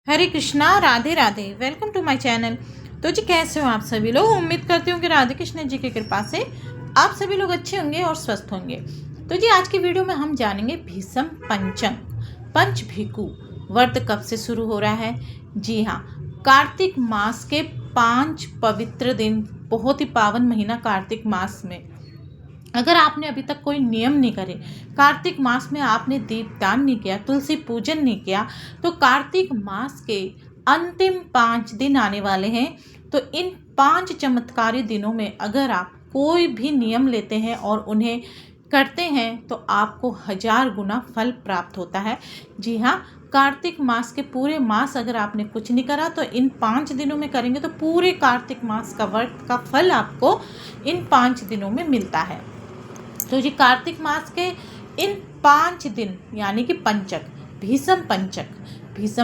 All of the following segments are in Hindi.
Hare Krishna, Radhe Radhe. Welcome to my channel. तो जी कैसे हो आप सभी लोग। उम्मीद करती हूँ कि राधे कृष्ण जी की कृपा से आप सभी लोग अच्छे होंगे और स्वस्थ होंगे। तो जी आज की वीडियो में हम जानेंगे भीषम पंचक पंचभीकु व्रत कब से शुरू हो रहा है। जी हाँ, कार्तिक मास के 5 पवित्र दिन, बहुत ही पावन महीना कार्तिक मास में अगर आपने अभी तक कोई नियम नहीं करे, कार्तिक मास में आपने दीपदान नहीं किया, तुलसी पूजन नहीं किया, तो कार्तिक मास के अंतिम 5 दिन आने वाले हैं। तो इन 5 चमत्कारी दिनों में अगर आप कोई भी नियम लेते हैं और उन्हें करते हैं तो आपको 1000 गुना फल प्राप्त होता है। जी हाँ, कार्तिक मास के पूरे मास अगर आपने कुछ नहीं करा तो इन 5 दिनों में करेंगे तो पूरे कार्तिक मास का व्रत का फल आपको इन 5 दिनों में मिलता है। तो जी कार्तिक मास के इन 5 दिन यानी कि पंचक, भीषम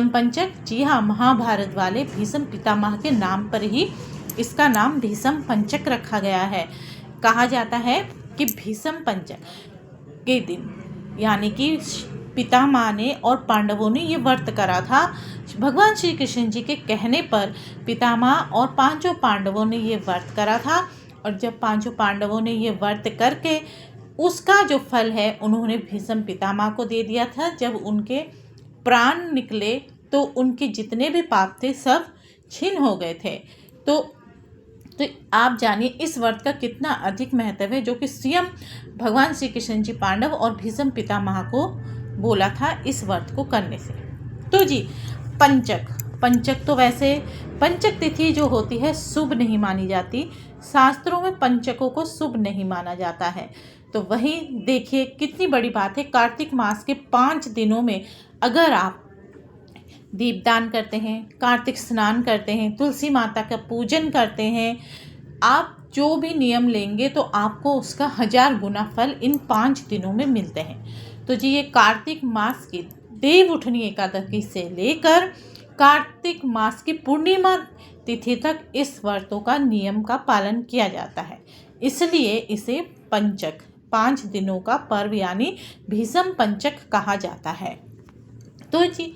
पंचक, जी हाँ, महाभारत वाले भीष्म पितामह के नाम पर ही इसका नाम भीषम पंचक रखा गया है। कहा जाता है कि भीषम पंचक के दिन यानी कि पितामह ने और पांडवों ने ये व्रत करा था। भगवान श्री कृष्ण जी के कहने पर पितामह और 5 पांडवों ने ये व्रत करा था। और जब 5 पांडवों ने ये व्रत करके उसका जो फल है उन्होंने भीष्म पितामह को दे दिया था। जब उनके प्राण निकले तो उनके जितने भी पाप थे सब छीन हो गए थे। तो आप जानिए इस व्रत का कितना अधिक महत्व है, जो कि स्वयं भगवान श्री कृष्ण जी पांडव और भीष्म पितामह को बोला था इस व्रत को करने से। तो जी पंचक तो वैसे पंचक तिथि जो होती है शुभ नहीं मानी जाती, शास्त्रों में पंचकों को शुभ नहीं माना जाता है। तो वही देखिए कितनी बड़ी बात है, कार्तिक मास के 5 दिनों में अगर आप दीपदान करते हैं, कार्तिक स्नान करते हैं, तुलसी माता का पूजन करते हैं, आप जो भी नियम लेंगे तो आपको उसका 1000 गुना फल इन 5 दिनों में मिलते हैं। तो जी ये कार्तिक मास की देव उठनी एकादशी से लेकर कार्तिक मास की पूर्णिमा तिथि तक इस व्रतों का नियम का पालन किया जाता है, इसलिए इसे पंचक 5 दिनों का पर्व यानी भीषम पंचक कहा जाता है। तो जी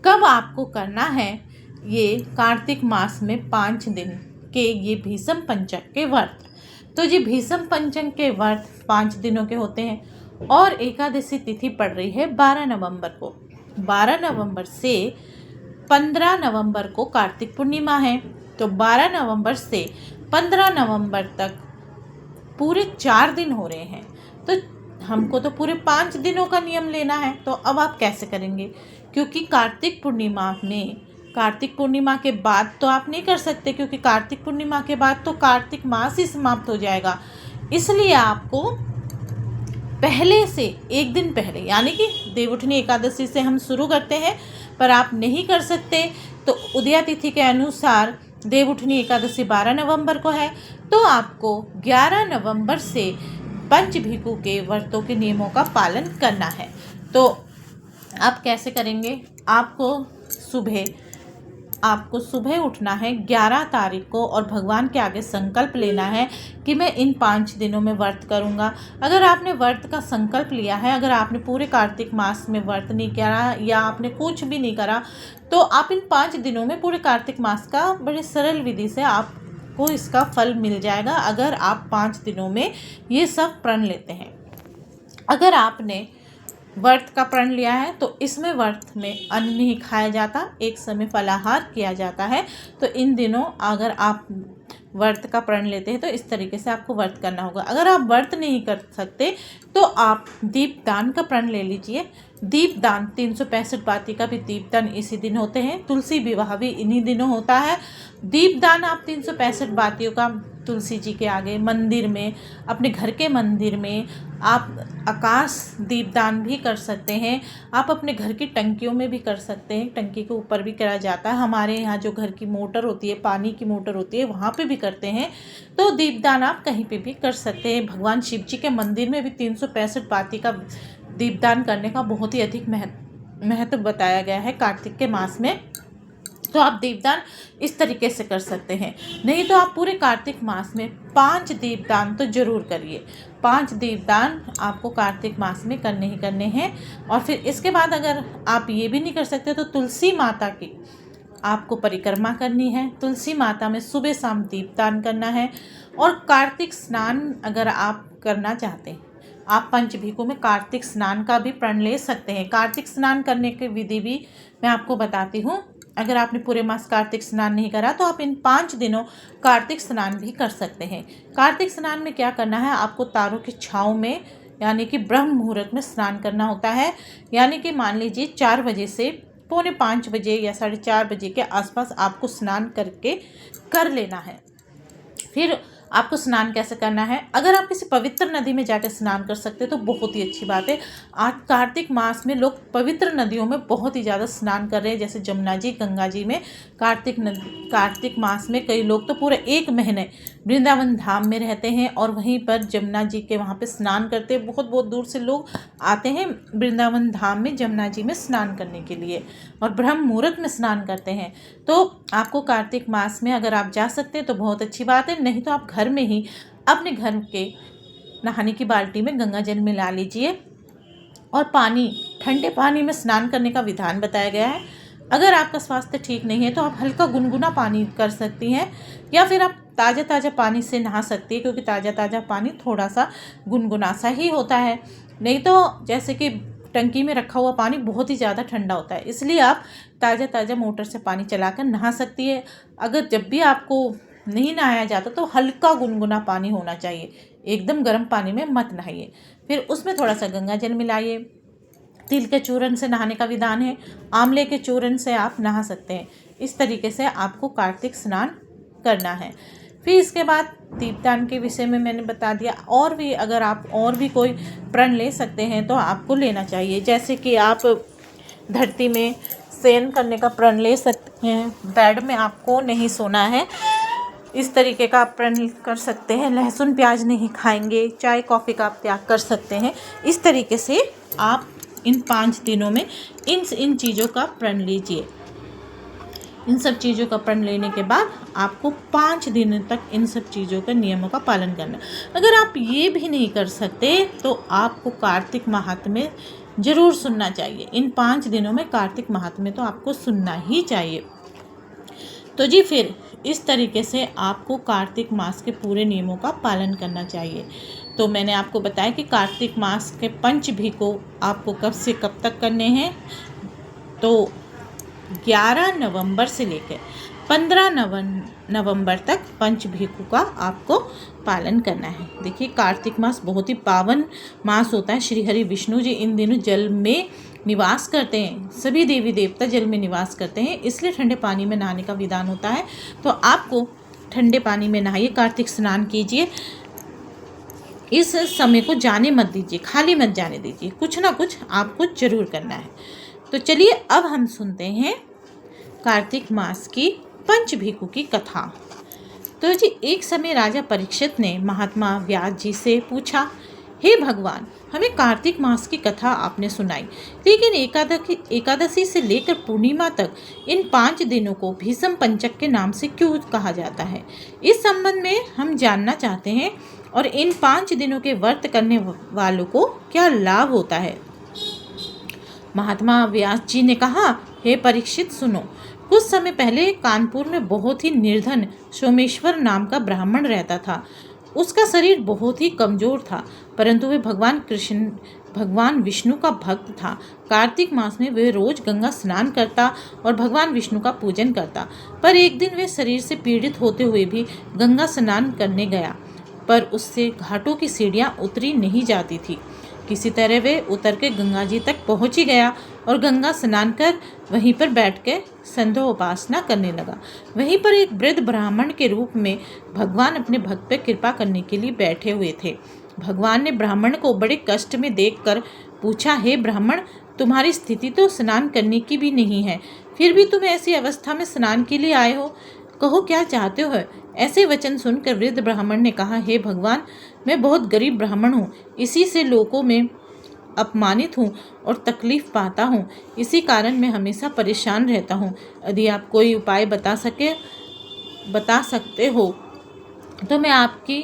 कब आपको करना है ये कार्तिक मास में 5 दिन के ये भीषम पंचक के व्रत। तो जी भीषम पंचक के व्रत 5 दिनों के होते हैं और एकादशी तिथि पड़ रही है 12 नवंबर को। 12 नवंबर से 15 नवंबर को कार्तिक पूर्णिमा है। तो 12 नवंबर से 15 नवंबर तक पूरे 4 दिन हो रहे हैं। तो हमको तो पूरे 5 दिनों का नियम लेना है। तो अब आप कैसे करेंगे, क्योंकि कार्तिक पूर्णिमा के बाद तो आप नहीं कर सकते, क्योंकि कार्तिक पूर्णिमा के बाद तो कार्तिक मास ही समाप्त हो जाएगा। इसलिए आपको पहले से एक दिन पहले यानी कि देवउठनी एकादशी से हम शुरू करते हैं, पर आप नहीं कर सकते तो उदया तिथि के अनुसार देवउठनी एकादशी 12 नवंबर को है, तो आपको 11 नवंबर से पंचभीकु के व्रतों के नियमों का पालन करना है। तो आप कैसे करेंगे, आपको सुबह उठना है 11 तारीख को और भगवान के आगे संकल्प लेना है कि मैं इन 5 दिनों में व्रत करूंगा। अगर आपने व्रत का संकल्प लिया है, अगर आपने पूरे कार्तिक मास में व्रत नहीं करा या आपने कुछ भी नहीं करा, तो आप इन 5 दिनों में पूरे कार्तिक मास का बड़े सरल विधि से आपको इसका फल मिल जाएगा, अगर आप 5 दिनों में ये सब प्रण लेते हैं। अगर आपने व्रत का प्रण लिया है तो इसमें व्रत में अन्न नहीं खाया जाता, एक समय फलाहार किया जाता है। तो इन दिनों अगर आप व्रत का प्रण लेते हैं तो इस तरीके से आपको व्रत करना होगा। अगर आप व्रत नहीं कर सकते तो आप दीपदान का प्रण ले लीजिए। दीपदान 365 बाती का भी दीपदान इसी दिन होते हैं। तुलसी विवाह भी इन्हीं दिनों होता है। दीपदान आप 365 बातियों का तुलसी जी के आगे, मंदिर में, अपने घर के मंदिर में आप आकाश दीपदान भी कर सकते हैं। आप अपने घर की टंकियों में भी कर सकते हैं, टंकी के ऊपर भी करा जाता है। हमारे यहाँ जो घर की मोटर होती है, पानी की मोटर होती है, वहाँ पे भी करते हैं। तो दीपदान आप कहीं पे भी कर सकते हैं। भगवान शिव जी के मंदिर में भी 365 बाती का दीपदान करने का बहुत ही अधिक महत्व बताया गया है कार्तिक के मास में। तो आप दीपदान इस तरीके से कर सकते हैं। नहीं तो आप पूरे कार्तिक मास में 5 दीपदान तो जरूर करिए। 5 दीपदान आपको कार्तिक मास में करने ही करने हैं। और फिर इसके बाद अगर आप ये भी नहीं कर सकते तो तुलसी माता की आपको परिक्रमा करनी है, तुलसी माता में सुबह शाम दीपदान करना है और कार्तिक स्नान अगर आप करना चाहते हैं, आप पंचभीकों में कार्तिक स्नान का भी प्रण ले सकते हैं। कार्तिक स्नान करने की विधि भी मैं आपको बताती हूँ। अगर आपने पूरे मास कार्तिक स्नान नहीं करा तो आप इन 5 दिनों कार्तिक स्नान भी कर सकते हैं। कार्तिक स्नान में क्या करना है, आपको तारों की छाँव में यानी कि ब्रह्म मुहूर्त में स्नान करना होता है। यानी कि मान लीजिए 4 बजे से 4:45 बजे या 4:30 बजे के आसपास आपको स्नान करके कर लेना है। फिर आपको स्नान कैसे करना है, अगर आप किसी पवित्र नदी में जाकर स्नान कर सकते तो बहुत ही अच्छी बात है। आज कार्तिक मास में लोग पवित्र नदियों में बहुत ही ज़्यादा स्नान कर रहे हैं, जैसे जमुना जी, गंगा जी में। कार्तिक मास में कई लोग तो पूरे 1 महीने वृंदावन धाम में रहते हैं और वहीं पर जमुना जी के वहाँ पे स्नान करते हैं। बहुत बहुत दूर से लोग आते हैं वृंदावन धाम में जमुना जी में स्नान करने के लिए और ब्रह्म मुहूर्त में स्नान करते हैं। तो आपको कार्तिक मास में अगर आप जा सकते हैं तो बहुत अच्छी बात है, नहीं तो आप घर में ही अपने घर के नहाने की बाल्टी में गंगा जल मिला लीजिए और ठंडे पानी में स्नान करने का विधान बताया गया है। अगर आपका स्वास्थ्य ठीक नहीं है तो आप हल्का गुनगुना पानी कर सकती हैं या फिर आप ताज़ा पानी से नहा सकती है, क्योंकि ताज़ा पानी थोड़ा सा गुनगुना सा ही होता है। नहीं तो जैसे कि टंकी में रखा हुआ पानी बहुत ही ज़्यादा ठंडा होता है, इसलिए आप ताज़ा मोटर से पानी चलाकर नहा सकती है। अगर जब भी आपको नहीं नहाया जाता तो हल्का गुनगुना पानी होना चाहिए, एकदम गर्म पानी में मत नहाइए। फिर उसमें थोड़ा सा गंगा जल मिलाइए। तिल के चूर्ण से नहाने का विधान है, आंवले के चूर्ण से आप नहा सकते हैं। इस तरीके से आपको कार्तिक स्नान करना है। फिर इसके बाद दीपदान के विषय में मैंने बता दिया। और भी अगर आप और भी कोई प्रण ले सकते हैं तो आपको लेना चाहिए, जैसे कि आप धरती में शयन करने का प्रण ले सकते हैं, बेड में आपको नहीं सोना है, इस तरीके का आप प्रण कर सकते हैं। लहसुन प्याज नहीं खाएंगे, चाय कॉफ़ी का आप त्याग कर सकते हैं। इस तरीके से आप इन 5 दिनों में इन चीज़ों का प्रण लीजिए। इन सब चीज़ों का प्रण लेने के बाद आपको 5 दिन तक इन सब चीज़ों के नियमों का पालन करना। अगर आप ये भी नहीं कर सकते तो आपको कार्तिक महात्म्य ज़रूर सुनना चाहिए। इन 5 दिनों में कार्तिक महात्म्य तो आपको सुनना ही चाहिए। तो जी फिर इस तरीके से आपको कार्तिक मास के पूरे नियमों का पालन करना चाहिए। तो मैंने आपको बताया कि कार्तिक मास के पंचभीको आपको कब से कब तक करने हैं। तो 11 नवंबर से लेकर 15 नवंबर तक पंचभीको का आपको पालन करना है। देखिए कार्तिक मास बहुत ही पावन मास होता है। श्री हरि विष्णु जी इन दिनों जल में निवास करते हैं, सभी देवी देवता जल में निवास करते हैं, इसलिए ठंडे पानी में नहाने का विधान होता है। तो आपको ठंडे पानी में नहाइए, कार्तिक स्नान कीजिए। इस समय को जाने मत दीजिए, खाली मत जाने दीजिए, कुछ ना कुछ आपको जरूर करना है। तो चलिए अब हम सुनते हैं कार्तिक मास की पंचभीको की कथा। तो जी एक समय राजा परीक्षित ने महात्मा व्यास जी से पूछा, हे भगवान, हमें कार्तिक मास की कथा आपने सुनाई, लेकिन एकादशी से लेकर पूर्णिमा तक इन 5 दिनों को भीषम पंचक के नाम से क्यों कहा जाता है? इस संबंध में हम जानना चाहते हैं और इन 5 दिनों के व्रत करने वालों को क्या लाभ होता है। महात्मा व्यास जी ने कहा, हे परीक्षित सुनो, कुछ समय पहले कानपुर में बहुत ही निर्धन सोमेश्वर नाम का ब्राह्मण रहता था। उसका शरीर बहुत ही कमजोर था, परंतु वह भगवान विष्णु का भक्त था। कार्तिक मास में वह रोज गंगा स्नान करता और भगवान विष्णु का पूजन करता। पर एक दिन वह शरीर से पीड़ित होते हुए भी गंगा स्नान करने गया, पर उससे घाटों की सीढ़ियां उतरी नहीं जाती थी। किसी तरह वह उतर के गंगा जी तक पहुंच ही गया और गंगा स्नान कर वहीं पर बैठ के संध्योपासना करने लगा। वहीं पर एक वृद्ध ब्राह्मण के रूप में भगवान अपने भक्त पर कृपा करने के लिए बैठे हुए थे। भगवान ने ब्राह्मण को बड़े कष्ट में देखकर पूछा, हे ब्राह्मण, तुम्हारी स्थिति तो स्नान करने की भी नहीं है, फिर भी तुम ऐसी अवस्था में स्नान के लिए आए हो, कहो क्या चाहते हो? ऐसे वचन सुनकर वृद्ध ब्राह्मण ने कहा, हे भगवान, मैं बहुत गरीब ब्राह्मण हूँ, इसी से लोगों में अपमानित हूँ और तकलीफ पाता हूँ, इसी कारण मैं हमेशा परेशान रहता हूँ। यदि आप कोई उपाय बता सकते हो तो मैं आपकी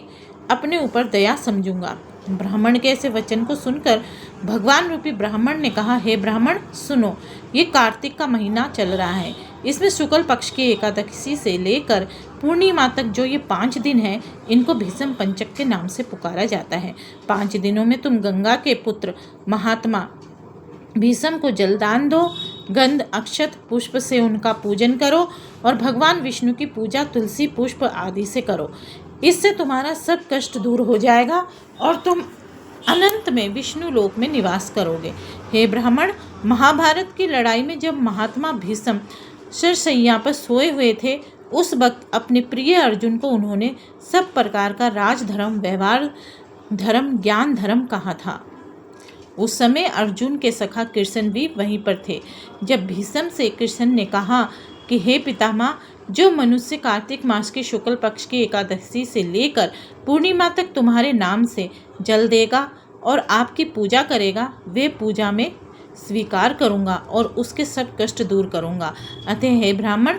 अपने ऊपर दया समझूंगा। ब्राह्मण के ऐसे वचन को सुनकर भगवान रूपी ब्राह्मण ने कहा, हे ब्राह्मण सुनो, ये कार्तिक का महीना चल रहा है। इसमें शुक्ल पक्ष की एकादशी से लेकर पूर्णिमा तक जो ये 5 दिन हैं, इनको भीषम पंचक के नाम से पुकारा जाता है। 5 दिनों में तुम गंगा के पुत्र महात्मा भीषम को जलदान दो, गंध अक्षत पुष्प से उनका पूजन करो और भगवान विष्णु की पूजा तुलसी पुष्प आदि से करो। इससे तुम्हारा सब कष्ट दूर हो जाएगा और तुम अनंत में विष्णु लोक में निवास करोगे। हे ब्राह्मण, महाभारत की लड़ाई में जब महात्मा भीष्म शरशैया पर सोए हुए थे, उस वक्त अपने प्रिय अर्जुन को उन्होंने सब प्रकार का राजधर्म, व्यवहार धर्म, ज्ञान धर्म कहा था। उस समय अर्जुन के सखा कृष्ण भी वहीं पर थे। जब भीष्म से कृष्ण ने कहा कि हे पितामह, जो मनुष्य कार्तिक मास के शुक्ल पक्ष की एकादशी से लेकर पूर्णिमा तक तुम्हारे नाम से जल देगा और आपकी पूजा करेगा, वे पूजा में स्वीकार करूँगा और उसके सब कष्ट दूर करूँगा। अतः हे ब्राह्मण,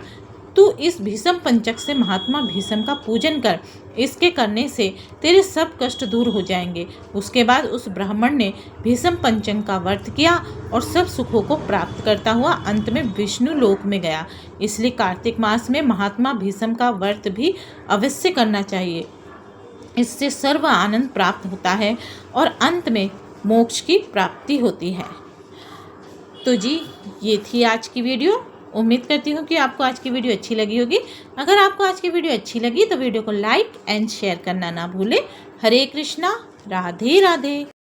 तू इस भीषम पंचक से महात्मा भीष्म का पूजन कर। इसके करने से तेरे सब कष्ट दूर हो जाएंगे। उसके बाद उस ब्राह्मण ने भीषम पंचक का व्रत किया और सब सुखों को प्राप्त करता हुआ अंत में विष्णु लोक में गया। इसलिए कार्तिक मास में महात्मा भीष्म का व्रत भी अवश्य करना चाहिए। इससे सर्व आनंद प्राप्त होता है और अंत में मोक्ष की प्राप्ति होती है। तो जी, ये थी आज की वीडियो। उम्मीद करती हूँ कि आपको आज की वीडियो अच्छी लगी होगी। अगर आपको आज की वीडियो अच्छी लगी तो वीडियो को लाइक एंड शेयर करना ना भूलें। हरे कृष्णा, राधे राधे।